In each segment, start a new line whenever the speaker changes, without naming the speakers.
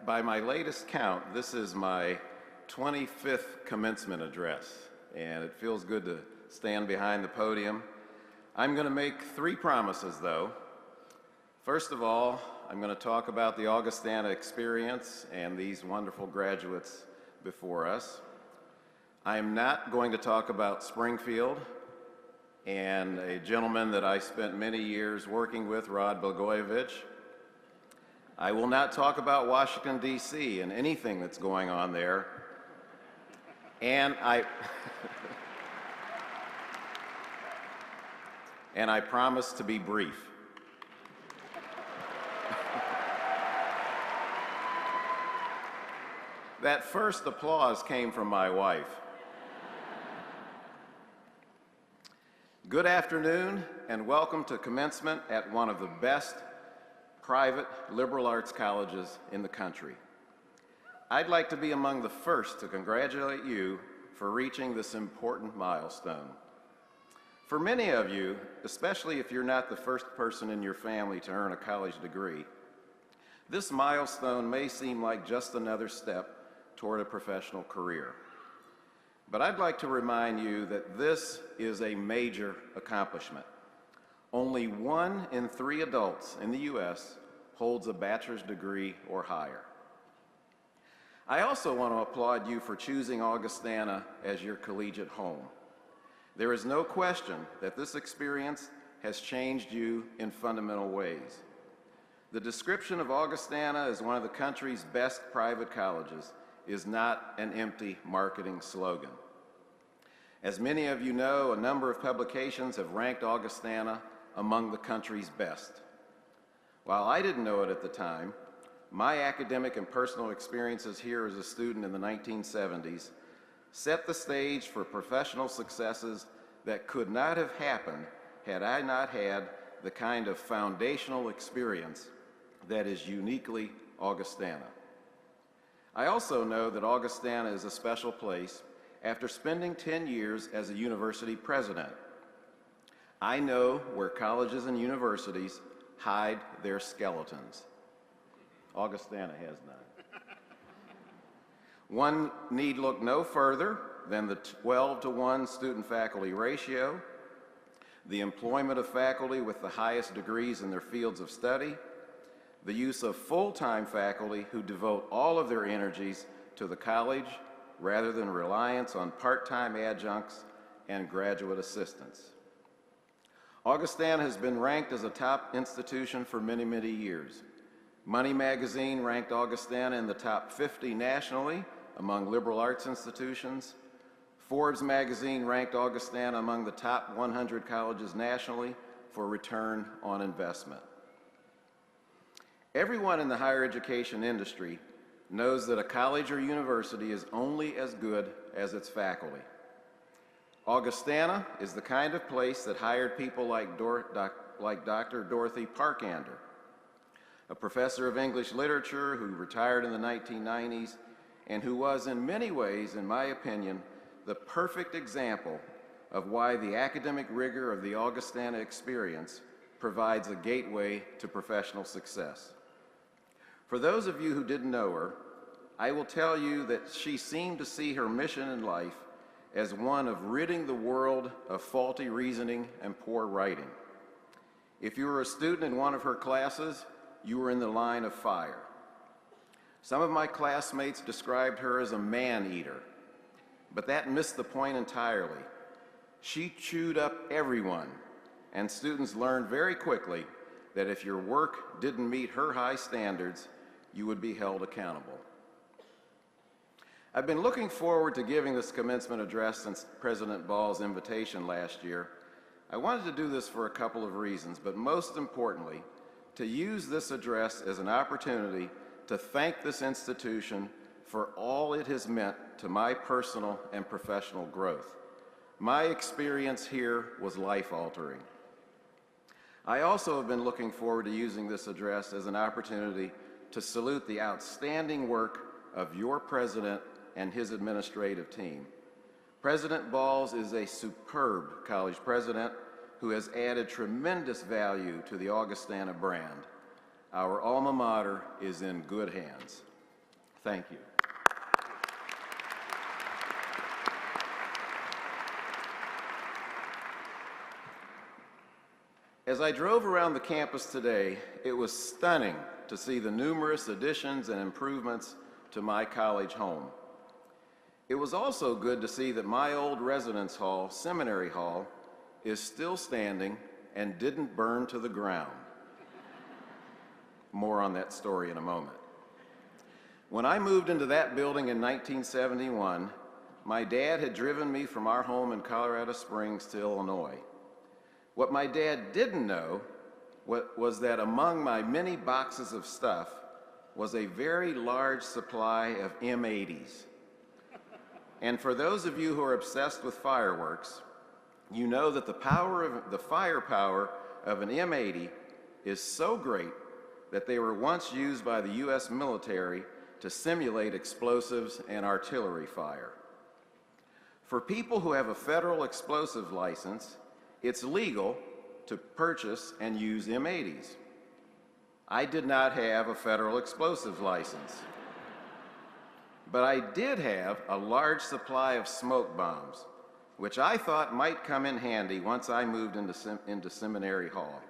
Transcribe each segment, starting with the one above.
By my latest count, this is my 25th commencement address, and it feels good to stand behind the podium. I'm going to make 3 promises, though. First of all, I'm going to talk about the Augustana experience and these wonderful graduates before us. I'm not going to talk about Springfield and a gentleman that I spent many years working with, Rod Blagojevich. I will not talk about Washington, D.C. and anything that's going on there. And I promise to be brief. That first applause came from my wife. Good afternoon and welcome to commencement at one of the best private liberal arts colleges in the country. I'd like to be among the first to congratulate you for reaching this important milestone. For many of you, especially if you're not the first person in your family to earn a college degree, this milestone may seem like just another step toward a professional career. But I'd like to remind you that this is a major accomplishment. Only 1 in 3 adults in the U.S. holds a bachelor's degree or higher. I also want to applaud you for choosing Augustana as your collegiate home. There is no question that this experience has changed you in fundamental ways. The description of Augustana as one of the country's best private colleges is not an empty marketing slogan. As many of you know, a number of publications have ranked Augustana among the country's best. While I didn't know it at the time, my academic and personal experiences here as a student in the 1970s set the stage for professional successes that could not have happened had I not had the kind of foundational experience that is uniquely Augustana. I also know that Augustana is a special place after spending 10 years as a university president. I know where colleges and universities hide their skeletons. Augustana has none. One need look no further than the 12-to-1 student-faculty ratio, the employment of faculty with the highest degrees in their fields of study, the use of full-time faculty who devote all of their energies to the college rather than reliance on part-time adjuncts and graduate assistants. Augustana has been ranked as a top institution for many, many years. Money magazine ranked Augustana in the top 50 nationally among liberal arts institutions. Forbes magazine ranked Augustana among the top 100 colleges nationally for return on investment. Everyone in the higher education industry knows that a college or university is only as good as its faculty. Augustana is the kind of place that hired people like Dr. Dorothy Parkander, a professor of English literature who retired in the 1990s and who was in many ways, in my opinion, the perfect example of why the academic rigor of the Augustana experience provides a gateway to professional success. For those of you who didn't know her, I will tell you that she seemed to see her mission in life as one of ridding the world of faulty reasoning and poor writing. If you were a student in one of her classes, you were in the line of fire. Some of my classmates described her as a man-eater, but that missed the point entirely. She chewed up everyone, and students learned very quickly that if your work didn't meet her high standards, you would be held accountable. I've been looking forward to giving this commencement address since President Ball's invitation last year. I wanted to do this for a couple of reasons, but most importantly, to use this address as an opportunity to thank this institution for all it has meant to my personal and professional growth. My experience here was life-altering. I also have been looking forward to using this address as an opportunity to salute the outstanding work of your president and his administrative team. President Balls is a superb college president who has added tremendous value to the Augustana brand. Our alma mater is in good hands. Thank you. As I drove around the campus today, it was stunning to see the numerous additions and improvements to my college home. It was also good to see that my old residence hall, Seminary Hall, is still standing and didn't burn to the ground. More on that story in a moment. When I moved into that building in 1971, my dad had driven me from our home in Colorado Springs to Illinois. What my dad didn't know was that among my many boxes of stuff was a very large supply of M80s. And for those of you who are obsessed with fireworks, you know that the firepower of an M80 is so great that they were once used by the U.S. military to simulate explosives and artillery fire. For people who have a federal explosive license, it's legal to purchase and use M80s. I did not have a federal explosive license, but I did have a large supply of smoke bombs, which I thought might come in handy once I moved into Seminary Hall.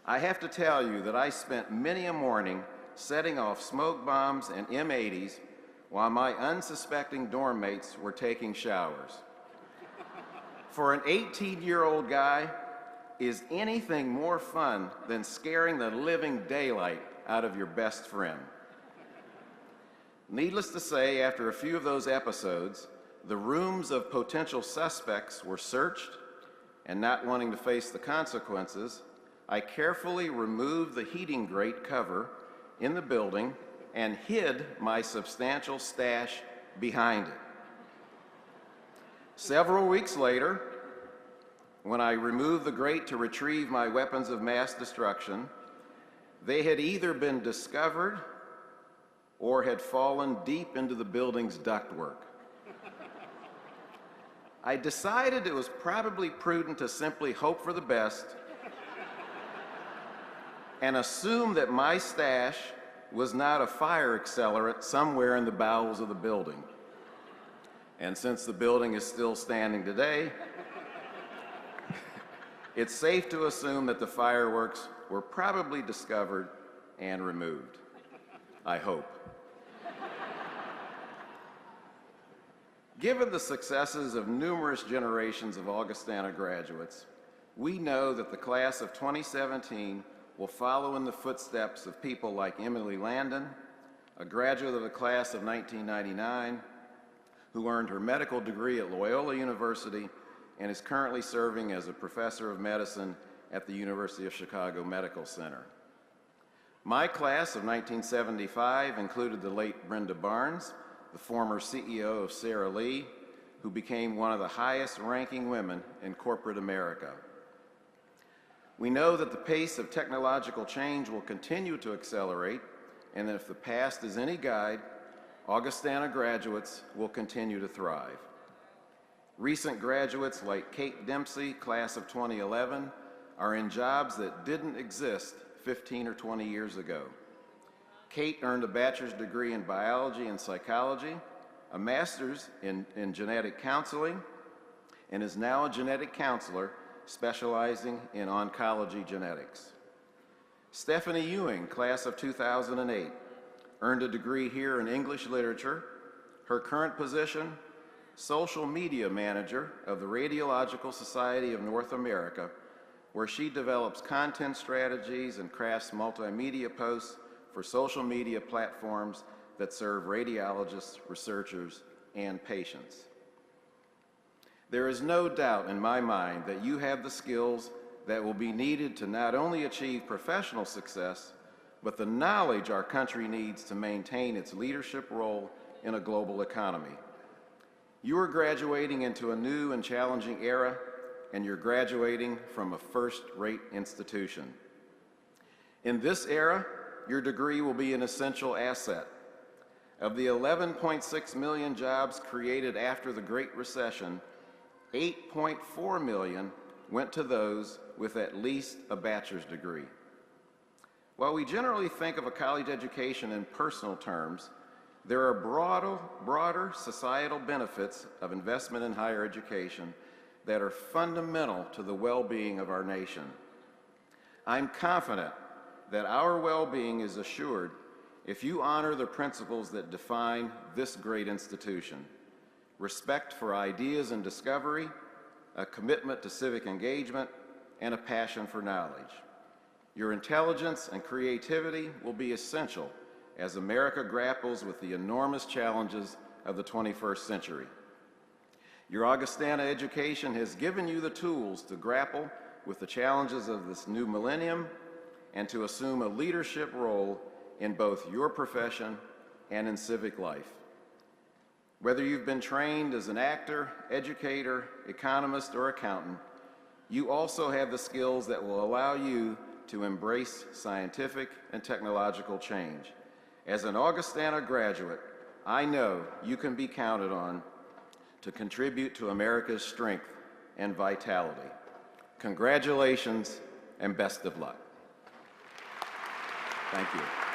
I have to tell you that I spent many a morning setting off smoke bombs and M80s while my unsuspecting dorm mates were taking showers. For an 18-year-old guy, is anything more fun than scaring the living daylight out of your best friend? Needless to say, after a few of those episodes, the rooms of potential suspects were searched, and not wanting to face the consequences, I carefully removed the heating grate cover in the building and hid my substantial stash behind it. Several weeks later, when I removed the grate to retrieve my weapons of mass destruction, they had either been discovered or had fallen deep into the building's ductwork. I decided it was probably prudent to simply hope for the best and assume that my stash was not a fire accelerant somewhere in the bowels of the building. And since the building is still standing today, it's safe to assume that the fireworks were probably discovered and removed. I hope. Given the successes of numerous generations of Augustana graduates, we know that the class of 2017 will follow in the footsteps of people like Emily Landon, a graduate of the class of 1999, who earned her medical degree at Loyola University and is currently serving as a professor of medicine at the University of Chicago Medical Center. My class of 1975 included the late Brenda Barnes, the former CEO of Sara Lee, who became one of the highest-ranking women in corporate America. We know that the pace of technological change will continue to accelerate, and that if the past is any guide, Augustana graduates will continue to thrive. Recent graduates like Kate Dempsey, class of 2011, are in jobs that didn't exist 15 or 20 years ago. Kate earned a bachelor's degree in biology and psychology, a master's in genetic counseling, and is now a genetic counselor specializing in oncology genetics. Stephanie Ewing, class of 2008, earned a degree here in English literature. Her current position, social media manager of the Radiological Society of North America, where she develops content strategies and crafts multimedia posts for social media platforms that serve radiologists, researchers, and patients. There is no doubt in my mind that you have the skills that will be needed to not only achieve professional success, but the knowledge our country needs to maintain its leadership role in a global economy. You are graduating into a new and challenging era, and you're graduating from a first-rate institution. In this era, your degree will be an essential asset. Of the 11.6 million jobs created after the Great Recession, 8.4 million went to those with at least a bachelor's degree. While we generally think of a college education in personal terms, There are broader societal benefits of investment in higher education that are fundamental to the well-being of our nation. I'm confident that our well-being is assured if you honor the principles that define this great institution: respect for ideas and discovery, a commitment to civic engagement, and a passion for knowledge. Your intelligence and creativity will be essential as America grapples with the enormous challenges of the 21st century. Your Augustana education has given you the tools to grapple with the challenges of this new millennium and to assume a leadership role in both your profession and in civic life. Whether you've been trained as an actor, educator, economist, or accountant, you also have the skills that will allow you to embrace scientific and technological change. As an Augustana graduate, I know you can be counted on to contribute to America's strength and vitality. Congratulations and best of luck. Thank you.